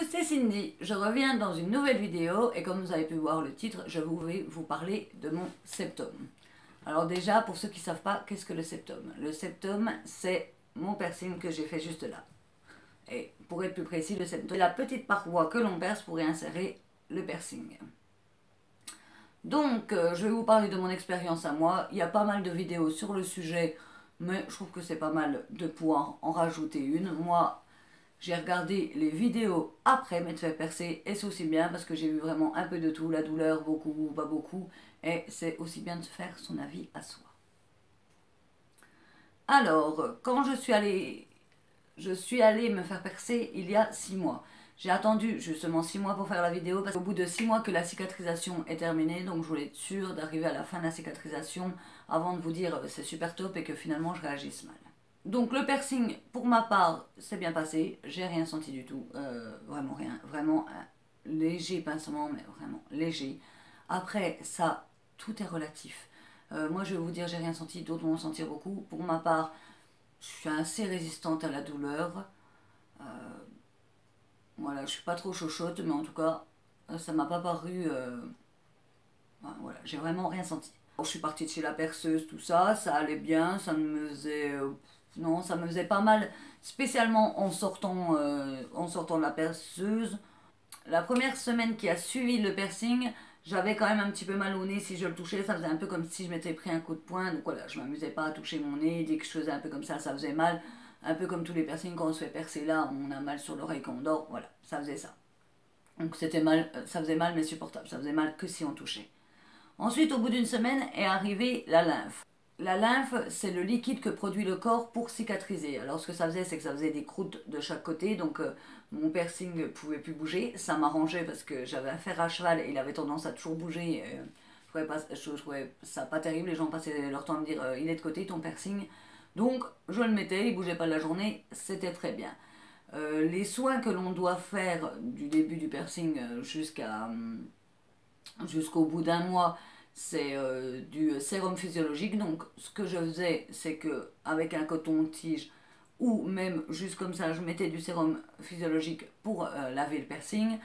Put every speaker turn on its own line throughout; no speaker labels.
c'est Cindy, je reviens dans une nouvelle vidéo et comme vous avez pu voir le titre, je vais vous parler de mon septum. Alors déjà, pour ceux qui ne savent pas, qu'est-ce que le septum? Le septum, c'est mon piercing que j'ai fait juste là. Et pour être plus précis, le septum, c'est la petite paroi que l'on perce pour y insérer le piercing. Donc, je vais vous parler de mon expérience à moi. Il y a pas mal de vidéos sur le sujet, mais je trouve que c'est pas mal de pouvoir en rajouter une. Moi, j'ai regardé les vidéos après m'être fait percer et c'est aussi bien parce que j'ai vu vraiment un peu de tout, la douleur, beaucoup ou pas beaucoup. Et c'est aussi bien de se faire son avis à soi. Alors, quand je suis allée me faire percer il y a 6 mois. J'ai attendu justement 6 mois pour faire la vidéo parce qu'au bout de 6 mois que la cicatrisation est terminée, donc je voulais être sûre d'arriver à la fin de la cicatrisation avant de vous dire c'est super top et que finalement je réagisse mal. Donc le piercing, pour ma part, s'est bien passé, j'ai rien senti du tout, vraiment rien, vraiment un léger pincement, mais vraiment léger. Après ça, tout est relatif. Moi je vais vous dire, j'ai rien senti, d'autres vont en sentir beaucoup. Pour ma part, je suis assez résistante à la douleur. Voilà, je suis pas trop chochotte, mais en tout cas, ça m'a pas paru... voilà, j'ai vraiment rien senti. Je suis partie de chez la perceuse, tout ça, ça allait bien, ça ne me faisait... non, ça me faisait pas mal, spécialement en sortant de la perceuse. La première semaine qui a suivi le piercing, j'avais quand même un petit peu mal au nez. Si je le touchais, ça faisait un peu comme si je m'étais pris un coup de poing. Donc voilà, je m'amusais pas à toucher mon nez. Dès que je faisais un peu comme ça faisait mal. Un peu comme tous les piercings, quand on se fait percer là, on a mal sur l'oreille quand on dort. Voilà, ça faisait ça. Donc c'était mal, ça faisait mal mais supportable. Ça faisait mal que si on touchait. Ensuite, au bout d'une semaine, est arrivée la lymphe. La lymphe, c'est le liquide que produit le corps pour cicatriser. Alors ce que ça faisait, c'est que ça faisait des croûtes de chaque côté, donc mon piercing ne pouvait plus bouger. Ça m'arrangeait parce que j'avais un fer à cheval et il avait tendance à toujours bouger. Je trouvais ça pas terrible, les gens passaient leur temps à me dire il est de côté ton piercing. Donc je le mettais, il bougeait pas de la journée, c'était très bien. Les soins que l'on doit faire du début du piercing jusqu'au bout d'un mois, c'est du sérum physiologique. Donc ce que je faisais, c'est que avec un coton-tige ou même juste comme ça, je mettais du sérum physiologique pour laver le piercing.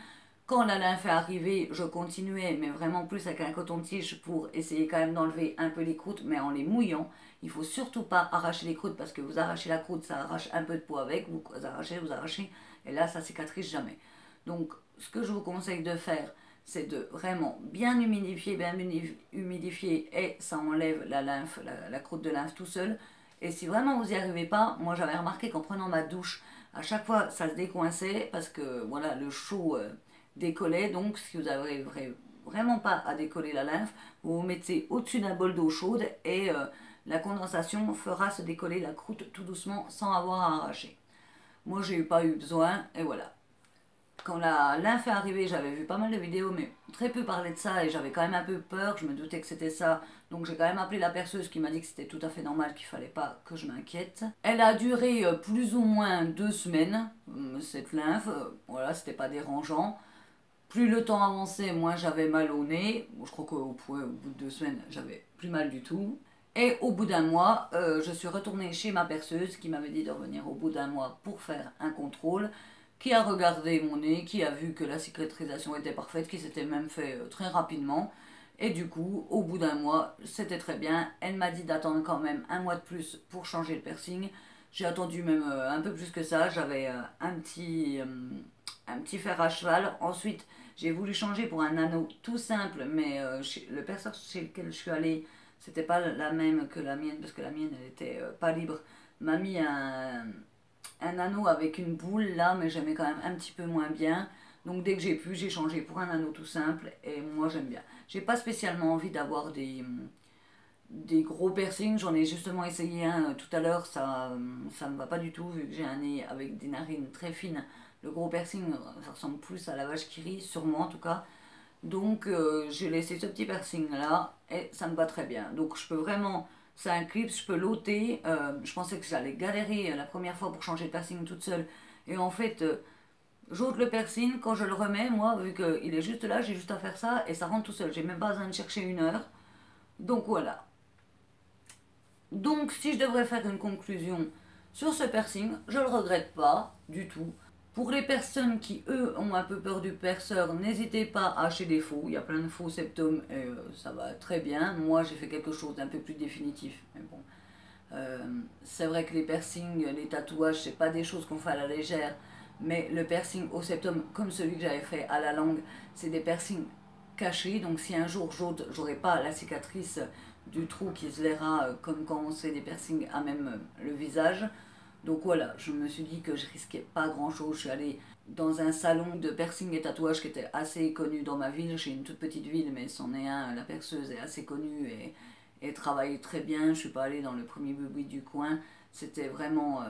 Quand la lymphe est arrivée, je continuais, mais vraiment plus avec un coton-tige pour essayer quand même d'enlever un peu les croûtes, mais en les mouillant. Il ne faut surtout pas arracher les croûtes parce que vous arrachez la croûte, ça arrache un peu de peau avec, vous arrachez, et là ça cicatrise jamais. Donc ce que je vous conseille de faire, c'est de vraiment bien humidifier et ça enlève la lymphe, la croûte de lymphe tout seul. Et si vraiment vous n'y arrivez pas, moi j'avais remarqué qu'en prenant ma douche, à chaque fois ça se décoinçait parce que voilà, le chaud décollait. Donc si vous n'arrivez vraiment pas à décoller la lymphe, vous vous mettez au-dessus d'un bol d'eau chaude et la condensation fera se décoller la croûte tout doucement sans avoir à arracher. Moi j'ai pas eu besoin et voilà. Quand la lymphe est arrivée, j'avais vu pas mal de vidéos, mais très peu parlaient de ça et j'avais quand même un peu peur, je me doutais que c'était ça. Donc j'ai quand même appelé la perceuse qui m'a dit que c'était tout à fait normal, qu'il fallait pas que je m'inquiète. Elle a duré plus ou moins 2 semaines, cette lymphe, voilà, c'était pas dérangeant. Plus le temps avançait, moins j'avais mal au nez. Je crois qu'au bout de 2 semaines, j'avais plus mal du tout. Et au bout d'un mois, je suis retournée chez ma perceuse qui m'avait dit de revenir au bout d'un mois pour faire un contrôle, qui a regardé mon nez, qui a vu que la cicatrisation était parfaite, qui s'était même fait très rapidement. Et du coup, au bout d'un mois, c'était très bien. Elle m'a dit d'attendre quand même un mois de plus pour changer le piercing. J'ai attendu même un peu plus que ça. J'avais un petit fer à cheval. Ensuite, j'ai voulu changer pour un anneau tout simple, mais le perceur chez lequel je suis allée, c'était pas la même que la mienne, parce que la mienne, elle était pas libre. M'a mis un anneau avec une boule là, mais j'aimais quand même un petit peu moins bien. Donc dès que j'ai pu, j'ai changé pour un anneau tout simple et moi j'aime bien. J'ai pas spécialement envie d'avoir des gros piercings, j'en ai justement essayé un tout à l'heure, ça me va pas du tout vu que j'ai un nez avec des narines très fines. Le gros piercing, ça ressemble plus à la vache qui rit, sur moi en tout cas. Donc j'ai laissé ce petit piercing là et ça me va très bien. Donc je peux vraiment... C'est un clip, je peux l'ôter. Je pensais que j'allais galérer la première fois pour changer de piercing toute seule. Et en fait, j'ôte le piercing. Quand je le remets, moi, vu qu'il est juste là, j'ai juste à faire ça et ça rentre tout seul. J'ai même pas besoin de chercher 1 heure. Donc voilà. Donc si je devrais faire une conclusion sur ce piercing, je le regrette pas du tout. Pour les personnes qui, eux, ont un peu peur du perceur, n'hésitez pas à acheter des faux. Il y a plein de faux septum et ça va très bien. Moi, j'ai fait quelque chose d'un peu plus définitif. Mais bon, c'est vrai que les piercings, les tatouages, c'est pas des choses qu'on fait à la légère. Mais le piercing au septum, comme celui que j'avais fait à la langue, c'est des piercings cachés. Donc si un jour j'aurai pas la cicatrice du trou qui se verra comme quand on fait des piercings à même le visage. Donc voilà, je me suis dit que je risquais pas grand chose. Je suis allée dans un salon de piercing et tatouage qui était assez connu dans ma ville. J'ai une toute petite ville, mais c'en est un. La perceuse est assez connue et travaille très bien. Je suis pas allée dans le premier boui du coin. C'était vraiment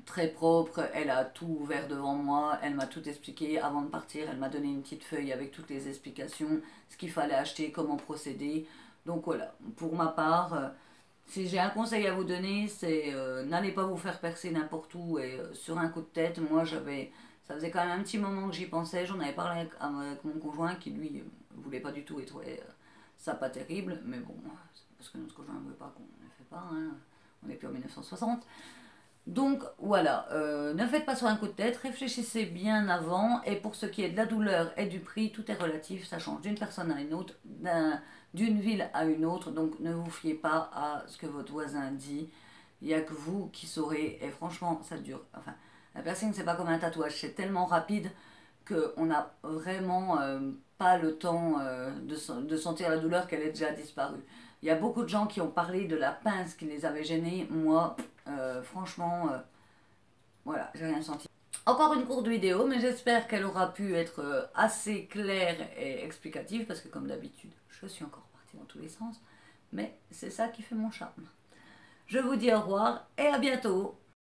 très propre. Elle a tout ouvert devant moi. Elle m'a tout expliqué avant de partir. Elle m'a donné une petite feuille avec toutes les explications, ce qu'il fallait acheter, comment procéder. Donc voilà, pour ma part. Si j'ai un conseil à vous donner, c'est n'allez pas vous faire percer n'importe où et sur un coup de tête. Moi, ça faisait quand même un petit moment que j'y pensais. J'en avais parlé avec mon conjoint qui, lui, voulait pas du tout et trouvait ça pas terrible. Mais bon, c'est parce que notre conjoint ne veut pas qu'on ne le fait pas. Hein. On n'est plus en 1960. Donc voilà, ne faites pas sur un coup de tête, réfléchissez bien avant. Et pour ce qui est de la douleur et du prix, tout est relatif. Ça change d'une personne à une autre, d'une ville à une autre, donc ne vous fiez pas à ce que votre voisin dit. Il n'y a que vous qui saurez, et franchement, ça dure. Enfin, la piercing, c'est pas comme un tatouage, c'est tellement rapide qu'on n'a vraiment pas le temps de sentir la douleur qu'elle est déjà disparue. Il y a beaucoup de gens qui ont parlé de la pince qui les avait gênés. Moi, franchement, voilà, j'ai rien senti. Encore une courte vidéo, mais j'espère qu'elle aura pu être assez claire et explicative, parce que comme d'habitude, je suis encore partie dans tous les sens, mais c'est ça qui fait mon charme. Je vous dis au revoir et à bientôt.